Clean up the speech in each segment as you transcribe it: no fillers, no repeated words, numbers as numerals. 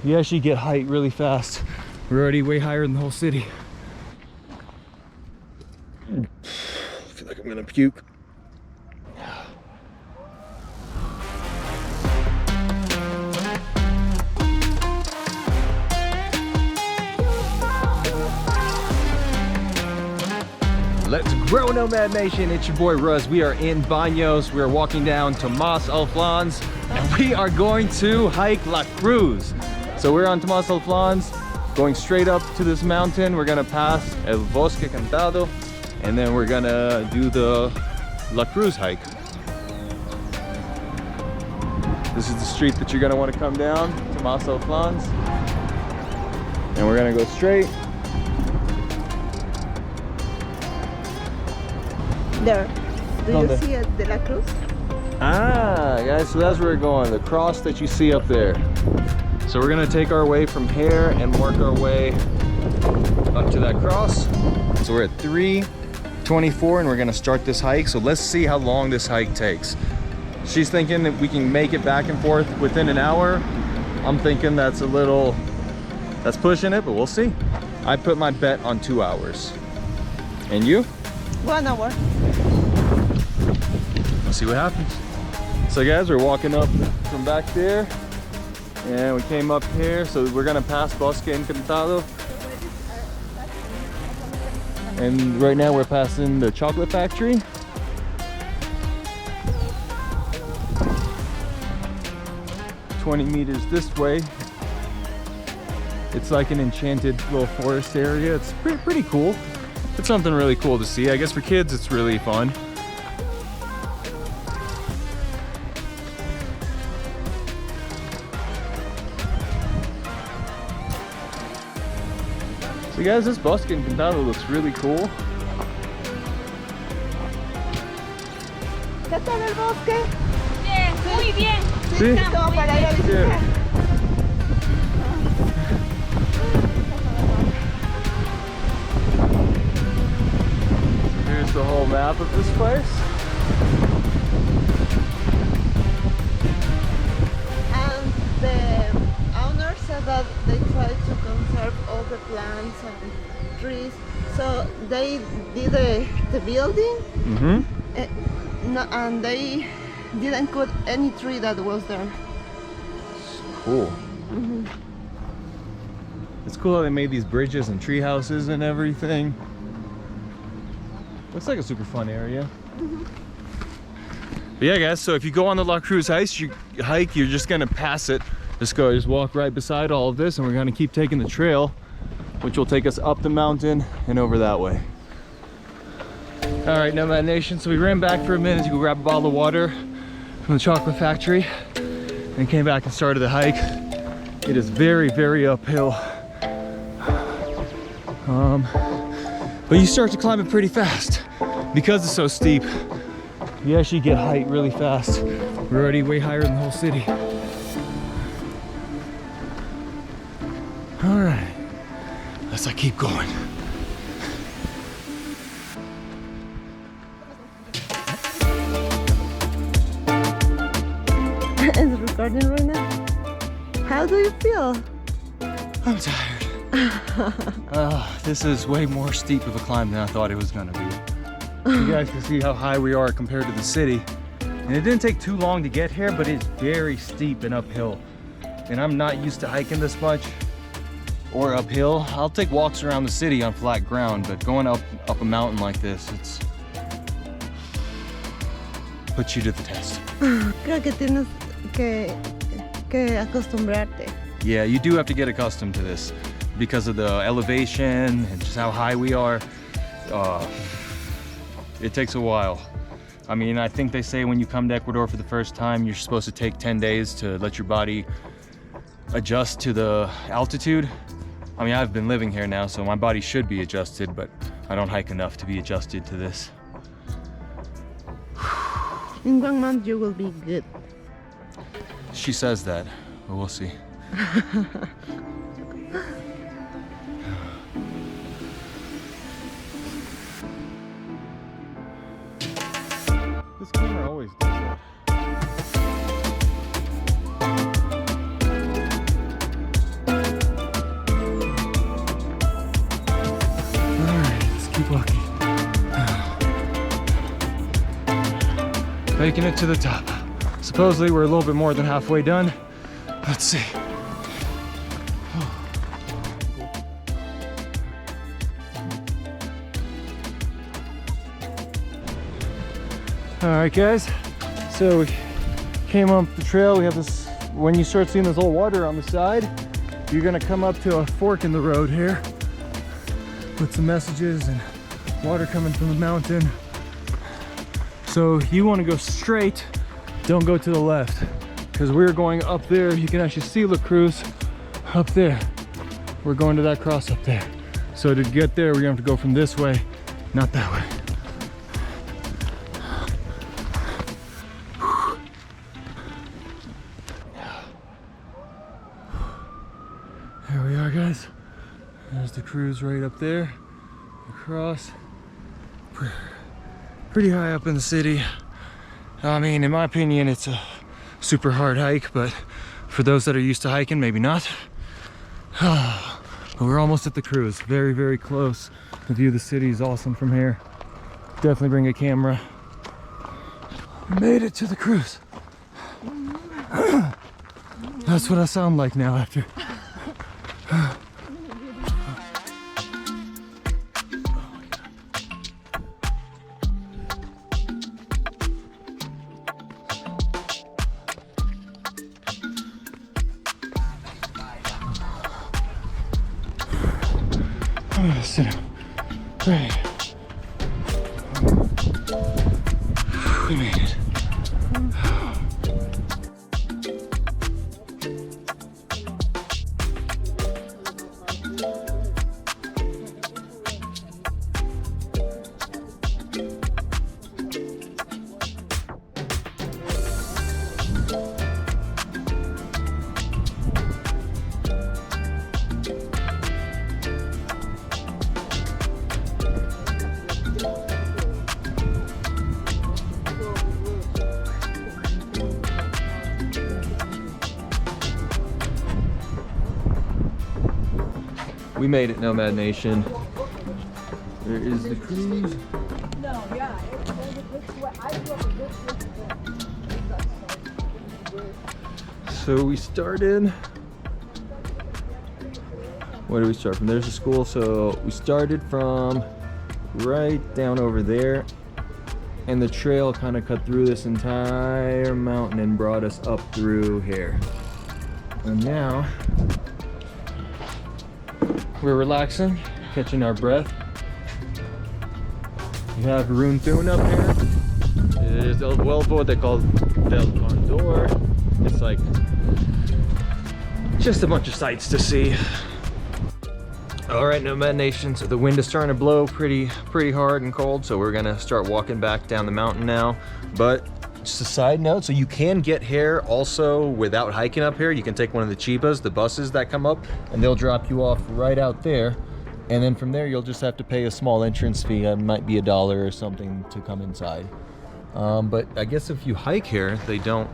You actually get height really fast. We're already way higher than the whole city. I feel like I'm gonna puke. Let's grow, Nomad Nation. It's your boy Ruz. We are in Baños. We are walking down Tomas Alflans and we are going to hike La Cruz. So we're on Tomas Alflans, going straight up to this mountain. We're gonna pass El Bosque Cantado and then we're gonna do the La Cruz hike. This is the street that you're gonna want to come down, Tomas Alflans. And we're gonna go straight. There. Do you see it, the La Cruz? Ah, guys, so that's where we're going, the cross that you see up there. So we're gonna take our way from here and work our way up to that cross. So we're at 3:24 and we're gonna start this hike. So let's see how long this hike takes. She's thinking that we can make it back and forth within an hour. I'm thinking that's pushing it, but we'll see. I put my bet on 2 hours. And you? 1 hour. Let's see what happens. So guys, we're walking up from back there and we came up here. So we're gonna pass Bosque Encantado. And right now we're passing the chocolate factory. "20 meters this way. It's like an enchanted little forest area. It's pretty cool. It's something really cool to see. I guess for kids, it's really fun. So guys, this Bosque Encantado looks really cool. ¿Qué tal el bosque? Bien, muy bien. Sí. Como para ir a visitar. Yeah. Here's the whole map of this place. And the owner said that they try to conserve all the plants and trees. So they did the building and they didn't cut any tree that was there. Cool. It's cool how they made these bridges and tree houses and everything. Looks like a super fun area. But yeah guys, so if you go on the La Cruz hike, you're just gonna pass it. Just walk right beside all of this and we're gonna keep taking the trail, which will take us up the mountain and over that way. All right, Nomad Nation, so we ran back for a minute to go grab a bottle of water from the chocolate factory and came back and started the hike. It is very, very uphill. But you start to climb it pretty fast. Because it's so steep, you actually get height really fast. We're already way higher than the whole city. All right, let's keep going. It's recording right now. How do you feel? I'm tired. This is way more steep of a climb than I thought it was gonna be. You guys can see how high we are compared to the city. And it didn't take too long to get here, but it's very steep and uphill. And I'm not used to hiking this much or uphill. I'll take walks around the city on flat ground, but going up a mountain like this, it's puts you to the test. Creo que tienes que acostumbrarte. Yeah, you do have to get accustomed to this because of the elevation and just how high we are. It takes a while. I mean, I think they say when you come to Ecuador for the first time, you're supposed to take 10 days to let your body adjust to the altitude. I mean, I've been living here now, so my body should be adjusted, but I don't hike enough to be adjusted to this. In 1 month you will be good. She says that, but we'll see. This camera always does that. making it to the top. Supposedly we're a little bit more than halfway done. Let's see. All right, guys. So we came up the trail. We have this, when you start seeing this little water on the side, you're gonna come up to a fork in the road here with some messages and water coming from the mountain. So you wanna go straight, don't go to the left, because we're going up there. You can actually see La Cruz up there. We're going to that cross up there. So to get there, we're gonna have to go from this way, not that way. There we are, guys. There's the cruise right up there. Across. Pretty high up in the city. I mean, in my opinion, it's a super hard hike, but for those that are used to hiking, maybe not. But we're almost at the cruise. Very, very close. The view of the city is awesome from here. Definitely bring a camera. We made it to the cruise. That's what I sound like now after. I'm gonna sit down. Great. We made it. We made it, Nomad Nation. There is the cruise. So we started, where do we start from? There's the school. So we started from right down over there, and the trail kind of cut through this entire mountain and brought us up through here. And now we're relaxing, catching our breath. We have Rune Thun up here. It is El Vuelvo, what they call Del Condor. It's like just a bunch of sights to see. All right, Nomad Nation, so the wind is starting to blow pretty hard and cold, so we're gonna start walking back down the mountain now. But just a side note, so you can get here also without hiking up here. You can take one of the chibas, the buses that come up, and they'll drop you off right out there. And then from there, you'll just have to pay a small entrance fee. It might be $1 or something to come inside. But I guess if you hike here, they don't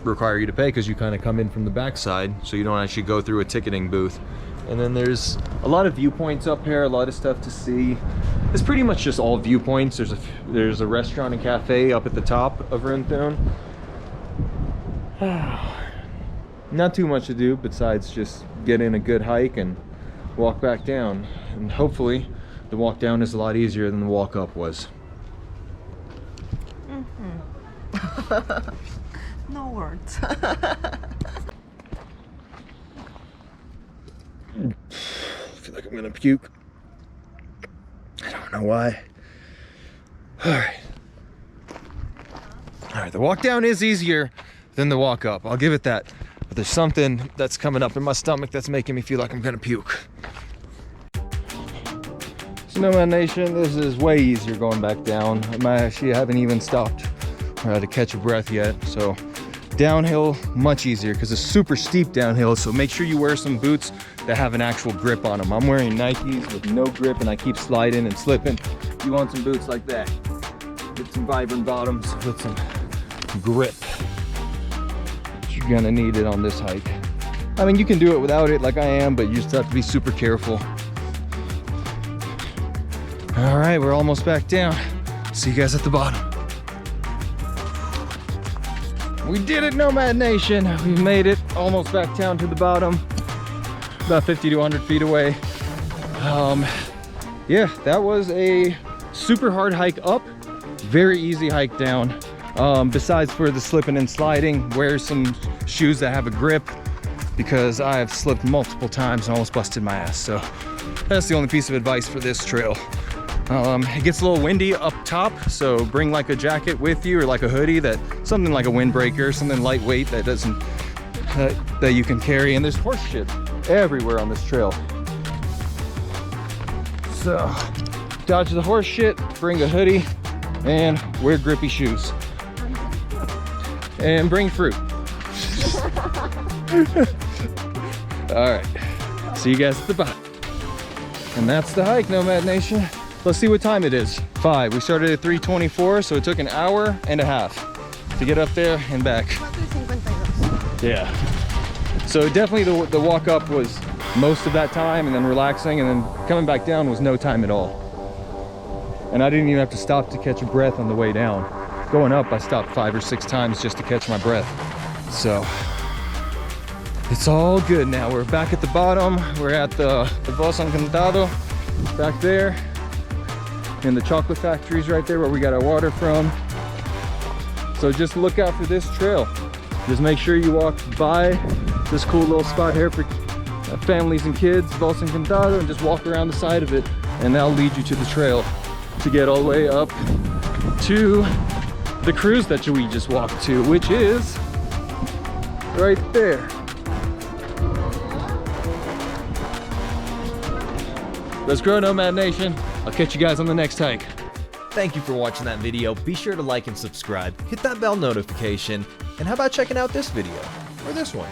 require you to pay because you kind of come in from the backside, so you don't actually go through a ticketing booth. And then there's a lot of viewpoints up here, a lot of stuff to see. It's pretty much just all viewpoints. There's a restaurant and cafe up at the top of Rune Thun. Not too much to do besides just get in a good hike and walk back down. And hopefully the walk down is a lot easier than the walk up was. No words. I feel like I'm gonna puke. I don't know why. All right, the walk down is easier than the walk up. I'll give it that. But there's something that's coming up in my stomach that's making me feel like I'm gonna puke. So Nomad Nation, this is way easier going back down. I haven't even stopped to catch a breath yet. So downhill, much easier because it's super steep downhill. So make sure you wear some boots that have an actual grip on them. I'm wearing Nikes with no grip and I keep sliding and slipping. You want some boots like that with some vibrant bottoms with some grip. You're gonna need it on this hike. I mean, you can do it without it like I am, but you just have to be super careful. All right, we're almost back down. See you guys at the bottom. We did it, Nomad Nation. We made it almost back down to the bottom, about 50 to 100 feet away. Yeah, that was a super hard hike up, very easy hike down. Besides for the slipping and sliding, wear some shoes that have a grip, because I have slipped multiple times and almost busted my ass. So that's the only piece of advice for this trail. It gets a little windy up top, so bring like a jacket with you, or like a hoodie, something like a windbreaker, something lightweight that doesn't that you can carry. And there's horse shit everywhere on this trail, so dodge the horse shit, bring a hoodie, and wear grippy shoes, and bring fruit. All right, see you guys at the bottom. And that's the hike, Nomad Nation. Let's see what time it is. 5. We started at 3:24, so it took an hour and a half to get up there and back. Yeah. So definitely the walk up was most of that time, and then relaxing, and then coming back down was no time at all. And I didn't even have to stop to catch a breath on the way down. Going up, I stopped 5 or 6 times just to catch my breath. So it's all good now. We're back at the bottom. We're at the Bolsa Encantado back there. And the chocolate factories right there where we got our water from. So just look out for this trail. Just make sure you walk by this cool little spot here for families and kids, Bolsa Encantado, and just walk around the side of it, and that'll lead you to the trail to get all the way up to the cruise that we just walked to, which is right there. Let's grow, Nomad Nation. I'll catch you guys on the next hike. Thank you for watching that video. Be sure to like and subscribe, hit that bell notification, and how about checking out this video or this one?